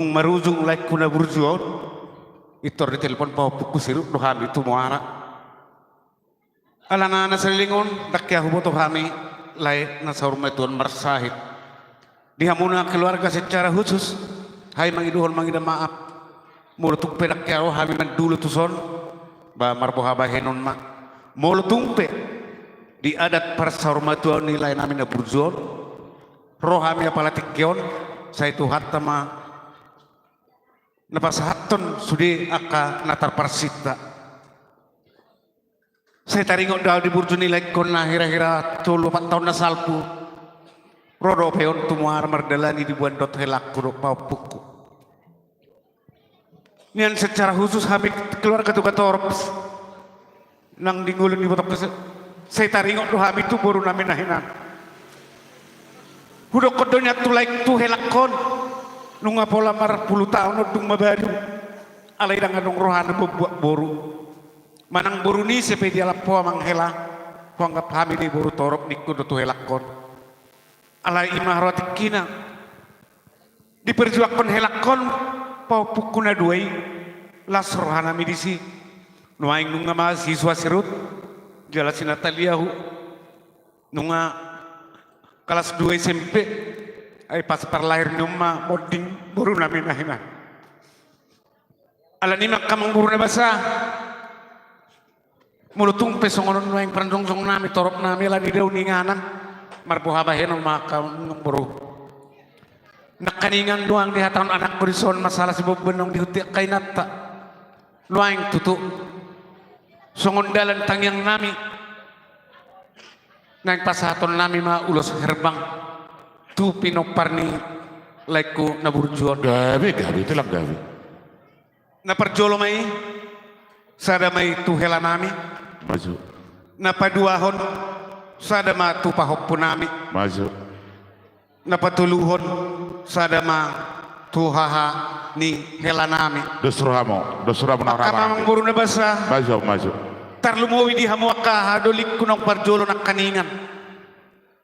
marujung like kuna burjuon itor di telepon pa puku siruk do hami tu muara alana na salilingon dakya hubo to hami lai na saurma tuan marsahid dihamuna keluarga secara khusus hai mangiduhon mangida maaf mulutuk pedak ya hami man dulu tuson ba marboha bahenon ma mulutung pe di adat para saurma tuan nilai namina burjuon rohami apalatik kion saya tu hatta ma napasahaton sudi aka natar parsita saya taringon daw di burju nilai kon na hira-hira 4 tahun na salpu rodo peon tumuar mardalani di buan dot helak kuro paupuku nian secara khusus habis keluarga tu katorops nang dingulun di botok saya taringon do habis tu baru namin nahinan hudok kodonya tu like tu helak kon nunga pola mar 10 tahun dung mabaru alai dengan nung rohana buat boru manang boru ni sepe dia lapo mang hela kuanggap hami di boru torok niku do helakon alai imah roti kina diperjuangkan helakon pau pukuna duai las rohana midisi nuaing nunga mahasiswa sirut jalasin Nataliahu nunga kelas 2 SMP ay pas parlahir nyuma moding buru namin nahina ala ni makamang buru na basa mulutung pesongonon no yang parandong nami torok nami ala di daw ninganan marbuha bahen makam buru nakaningan doang di hatan anak berison masalah sebab benong dihuti kay nata luang tutu songon dalan tangyang nami nang pasaton nami ma ulos herbang tu pinoparni laiku na burjuan gabi itu lang gabi na perjolo mai sada mai tu helanami maju na paduahon sada ma tu pahoppunami maju na patuluhon sada ma tu haha ni helanami dosramo kamang buru na basa maju tarlumowi di hamuaka hadolik kunong parjolo na kaningan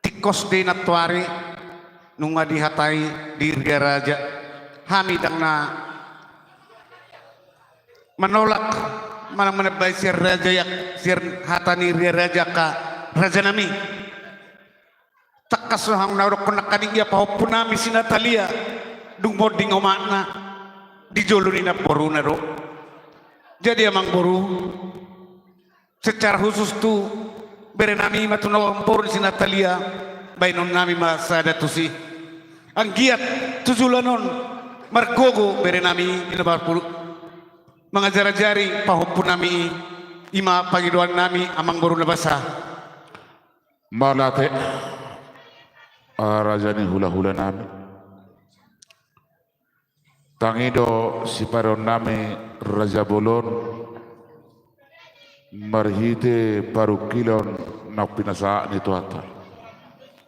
tikos de natwari nunga dihatai di Ria Raja hamidang na menolak manang menebay sir raja yak sir hatani Ria Raja ka raja nami takas hang naurok kunakaning ya pahopunami si Natalia dung boding omakna di joluni na boru na ro jadi amang boru secara khusus tu berenami matunaw boru si Natalia bainon nami masada tusi ang giat tujulanon margogo berenami inabarpul mga jari pahupun nami ima pagiduan nami amang baru nabasa malate rajani hula-hula nami tangido si paron nami Raja Bolon marhite paru kilon nak pinasa ni tuata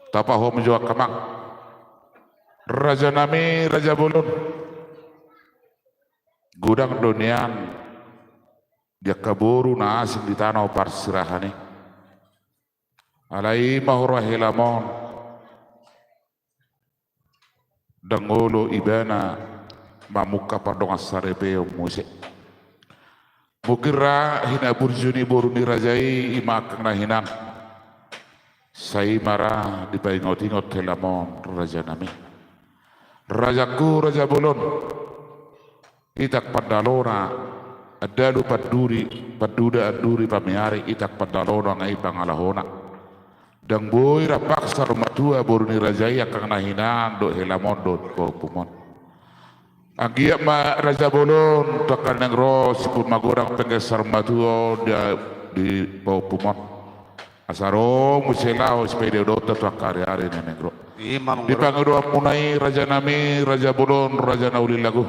tapaho menjual kamang Raja nami Raja Bolon gudang donian dia kaburu na asing di tanah parsirahani alai mahura helamon dangolo ibana mamuka pardong asarepeo muse mukira hina burjuni boruni rajai imak na hinang sai mara dipaingot-ingot helamon raja nami Rajaku Raja Bolon itak padalona adalu paduda aduri pamiari itak padalona ngai pangalahona dang boy rapaksa rumatua boruni rajaya kang nahinan do helamon do popumon agia ma Raja Bolon takan nang ros pun magorang penggesar matuo dia di popumon asaro muselao sepeda dota takare-are nenegro di pangudua punai Raja nami Raja Bolon Raja nauli lagu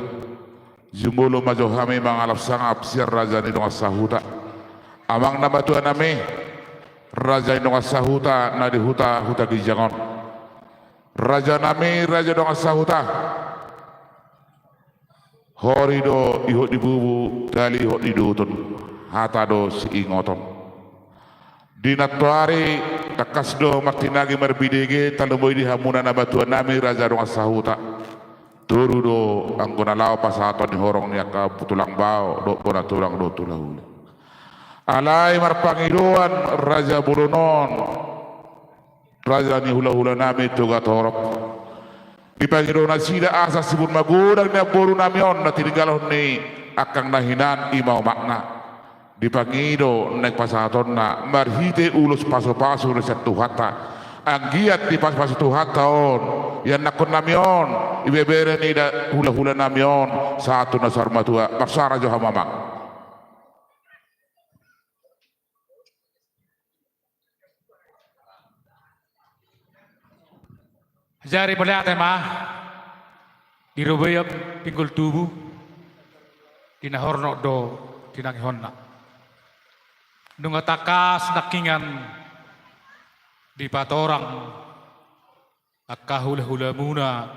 Jumbolo majohami mangalap sangap siar Raja ni donga sahuta amang nama tuan nami Raja ni donga sahuta na di huta gijangon Raja nami Raja donga sahuta horido ihok dibubu dali ihok didutun hatado si ingoton dinatuari takasdo makinagi marbidege talamoy di hamuna na batuan nami Raja donga sahuta turu do anggona lao pasaton ni horong ni aka tulang bao do bona tulang do tulahula alai marpangiluan Raja Bulunon Raja ni hula-hula nami tuga torop di pangirona sida asa sibun magudang na boru namion na tininggalon ni akang nahinan imau makna di pangido naik pasaton na marhite ulus paso-paso na satu hata ang giat di pas-paso tuhata on yan nakon namion ibebere ni da hula-hula namion satu na sarma tua maksara jo hamamang jari boleh ate mah dirobayap pinggul tubuh kinahorno do kinangihonna nunga takas nakingan di patorang akahula-hula muna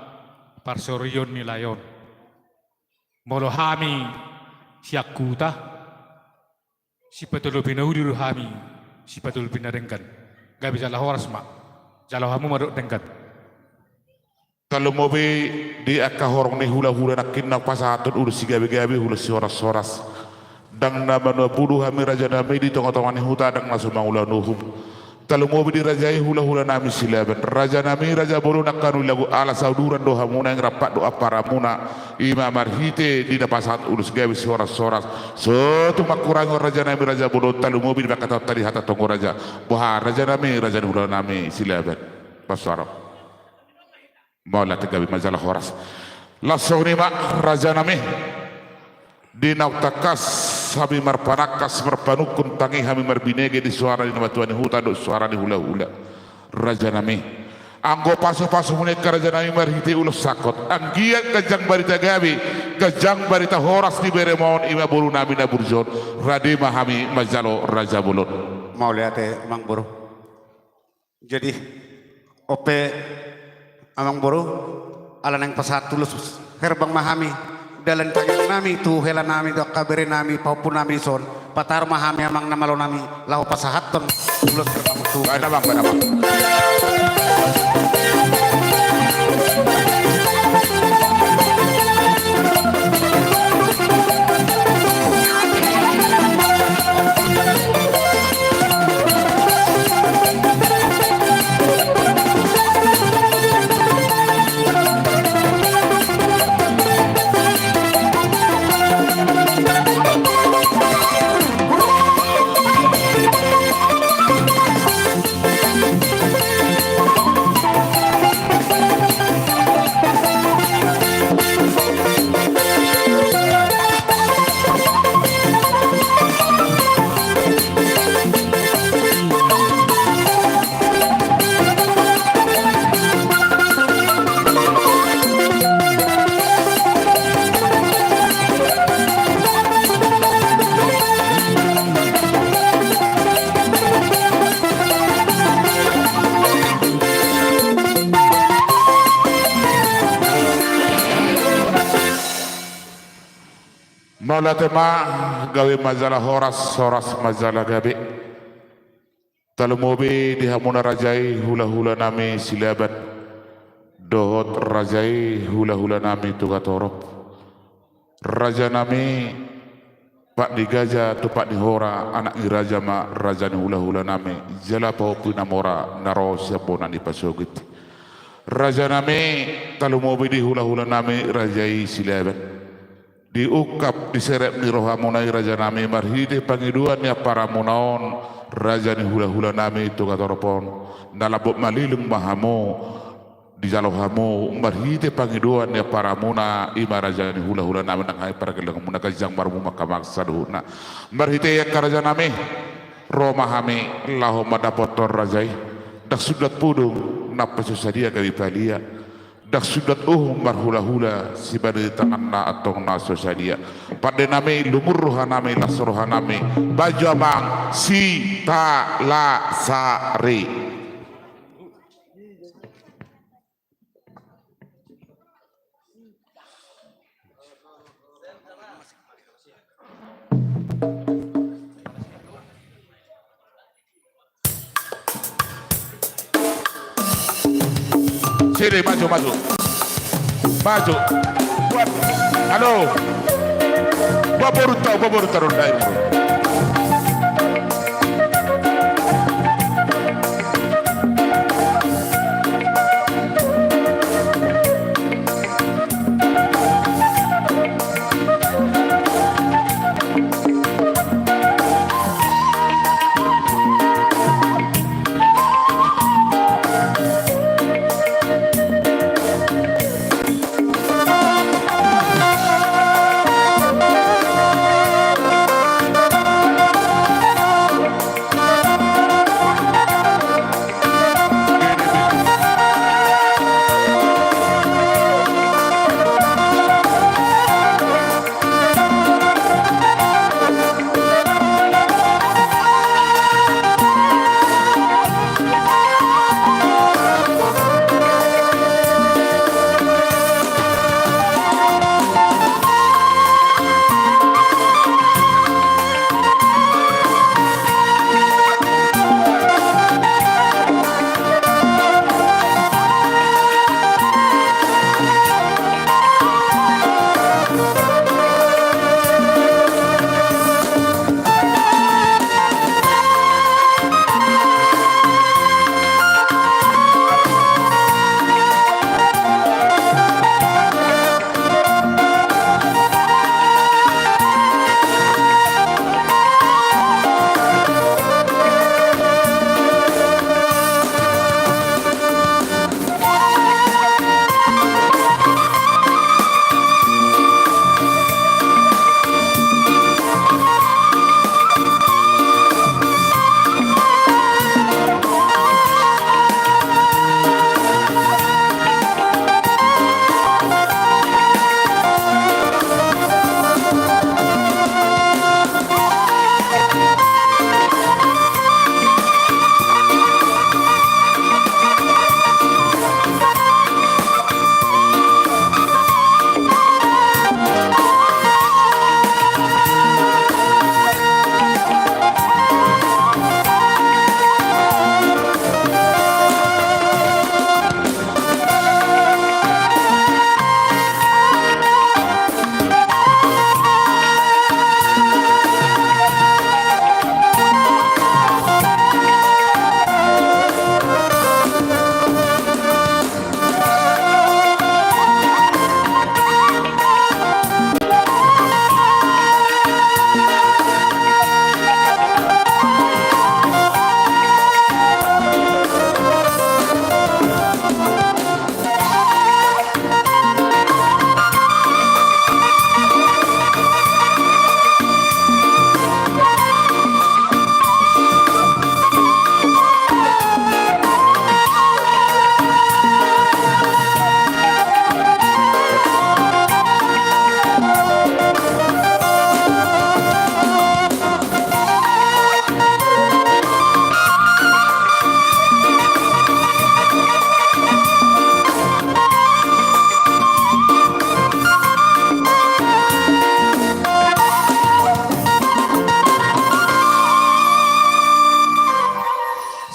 parsoryon nilayon molohami siakuta si patul pinaudir hami si patul pinarengkan gak bisa lahoras mak jalo hamu maruk dengkat kalau mau di akahorong ni hula-hula nakin nak pasaton urus si gabi-gabi hula si soras-soras dang nama no puluh hami raja nami di tengah-tengah ni huta dang masuk mangula nuhum kalau mau di rajai hula-hula nami silaban raja nami Raja Bulu nakanu lagu ala sauduran doha muna yang rapat doa para muna ima marhite di pasat urus gabi soras-soras setu makurang raja nami Raja Bulu kalau mau di bakata tadi hata tonggo raja boha raja nami Raja hula nami silaban pasarap Maulah tegabi majalah horas langsung ni mak raja nami di nautakas hami marpanakas marpanukun tangi hami marbinege di suara di nama tuan huta do suara di hula-hula raja nami anggo pasu-pasu mereka raja nami marhite ulos sakot anggiat kajang barita gabi kajang barita horas di beremon ima buru nami na burjon radima hami majalo Raja Bulun mau lihat Mang Buru jadi ope Amang Buru ala nang pasat tulus herbang mahami dalan tangan nami tu hela nami do kabere nami paupun nami son patar mahami amang namalo nami lau pasahaton tulus herbang tu ada bang Maulah tema gawe majalah horas majalah gabe kalau mobi di hamuna rajai hula-hula nami silaban dohot rajai hula-hula nami tuga torop raja nami pak di gaja tu pak di hora anak ni raja ma raja ni hula-hula nami jala paupu namora naro siapona di pasogit raja nami kalau mobi di hula-hula nami rajai silaban diukap diseret ni rohamunai raja nami marhide pangiduan ya para munaon raja ni hula-hula nami tu katoropon nalabok malilung mahamu di jalo hamu marhide pangiduan ya para muna ima raja ni hula-hula nami nang hai para gelang muna kajang marmu makamak saduhuna marhide ya raja nami roma hami lahu madapotor rajai dak sudat pudung napasu sadia kawi palia dak sudat marhula-hula si bade tangan na atong na sosalia pada nami lumurruha nami lasruha nami baju abang si ta la sari sini maju Maju. Buat. Halo. Baboru taruh dai.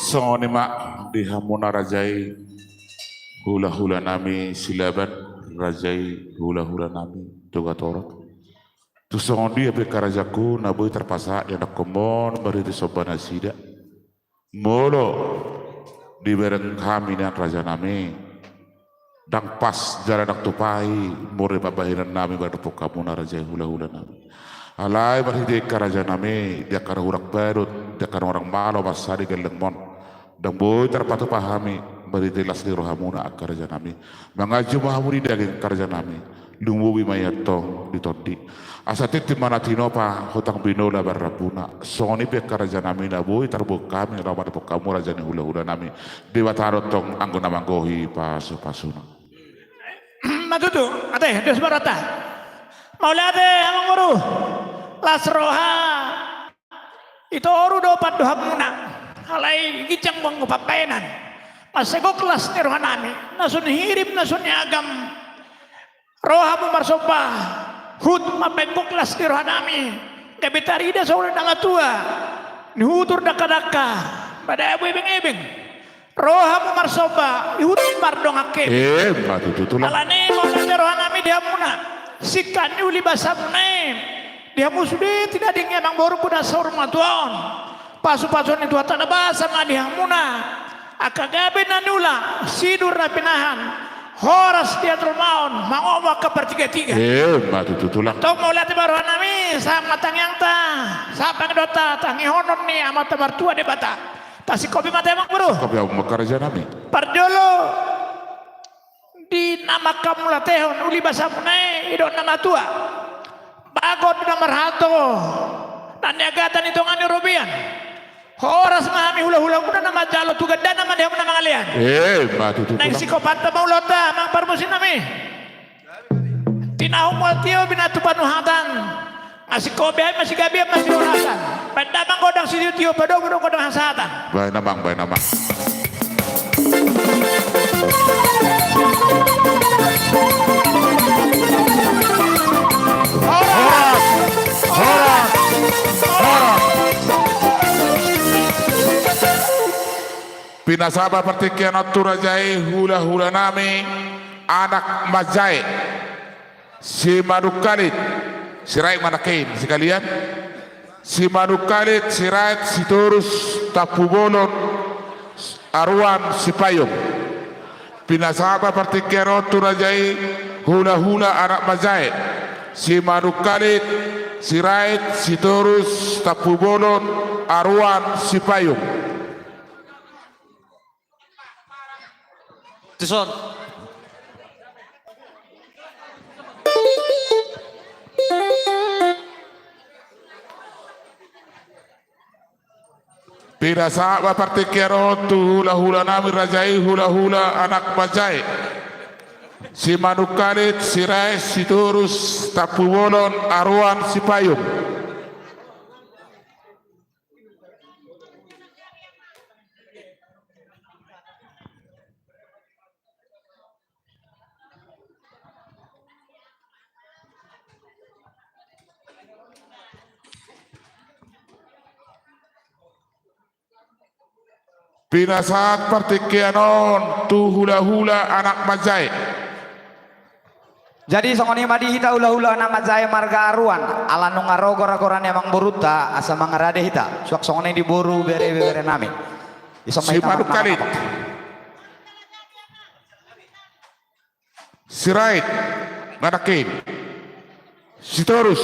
Songoni mak di hamuna rajai hula-hula nami silaban rajai hula-hula nami tuga torok. Tu songondi ape karajaku nabui terpasa yang nak komon beri di sobana sida. Molo di bereng kami nak raja nami. Dang pas jalan nak tupai muri babahiran nami berdepok kamu na rajai hula-hula nami. Alai beri karaja nami dia kara urak berut dia kara orang malo basari geleng mon. Dan boy terpatu pahami beri jelas di rohamuna akar janami mengaju mahamuri daging karja nami lumbu bimayato ditoti asatit di mana tinopa hutang binola barrapuna soni pe karja nami na boy terbu kami ramat kamu raja ni hula-hula nami dewa tarot tong anggona manggohi pasu-pasuna matutu ate dos barata maulade amang guru lasroha itu oru dopat dohamuna alai gijang bang papainan masego kelas ni rohanami nasun hirip nasun agam rohamu marsopa hut mapengko kelas ni rohanami kabitarida saura tua ni hutur daka-daka pada abu ebeng-ebeng rohamu marsopa hut mardongake matutu tulang alane mau rohanami dia muna sikani uli basa munaim dia musude tidak dingin emang baru kuda sormatuan pasu-pasuan itu tanah basa dia muna akagabe nanula sidur rapinahan horas dia termaun mangoma ke pertiga-tiga mati tutulang tau mau lihat baru nami sama tang yang ta siapa ngedota tangi honon nih amat mertua de bata tasik kopi mata emang bro kopi aku makarja nami pardolo di nama kamu latehon uli basa punai idon nama tua bagot nomor hato dan niagatan hitungan European horas mami hula-hula kuna nama jalo tugada nama dia nama kalian mati tutulang nang psikopata mau lota mang parmusin nami tinahong waltio binatu panuhatan masih kobe masih gabi masih oratan pada mang godang tio padong godang hasatan baik namang Pinasaba partikian Rajai hula-hula nami anak Majai si Manukalit si Raik Manakin sekalian si Manukalit si Raik si Turus Tapubolon Arwan si Payung Pinasaba partikian Rajai hula-hula anak Majai si Manukalit si Raik si Turus Tapubolon Arwan si Payung Tuson. Pirasa partikian tu hula-hula nami Rajai hula-hula anak Majai si Manukalit si Raik si Turus Tapubolon Arwan si Payung Pinasat partikianon tu hula-hula anak Majai. Jadi songoni madi hita hula-hula anak Majai marga aruan ala nungaro gora-goran emang buruta asa mangarade hita suak songoni diburu bere-bere nami Si Manukalit si Raik Manakin si Turus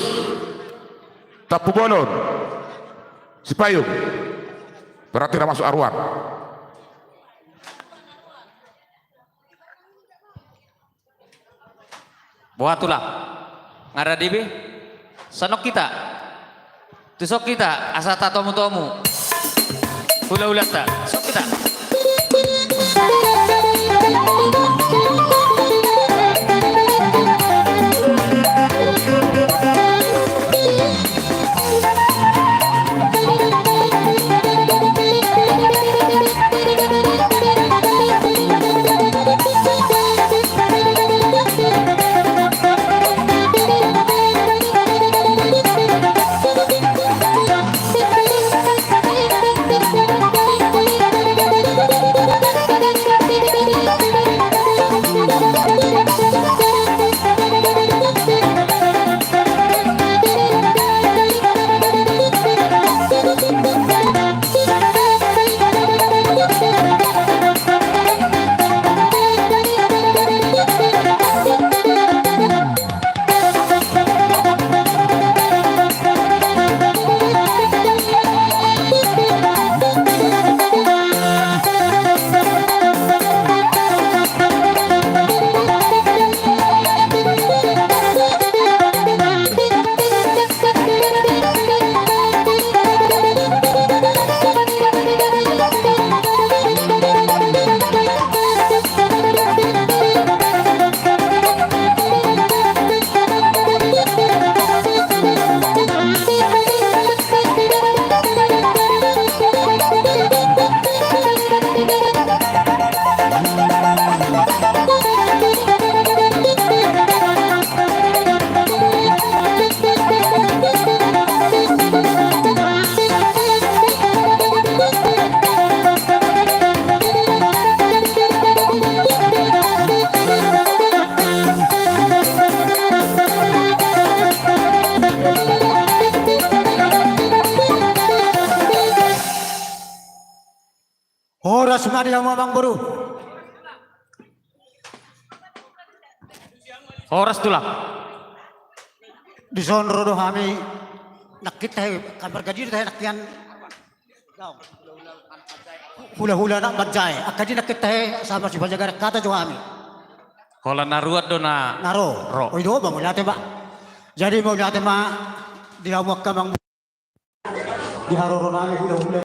Tapubolon si Payung berarti tidak masuk Arwan. Buat tulang ngara dibe sanok kita tusok kita asa tatomu-tomu hula-hula ta sok kita hula semua dia mau bang buru. Horas tulak. Di sonro do kami nakita kamar gaji tayo nakyan. Hula-hula nak bajai. Akadi nakita sama si Banjagar kata jo kami. Kola naruat do na. Naro. Ro. O do ba mo late ba? Jadi mo late ma dia mo kamang di haroro nami hula-hula.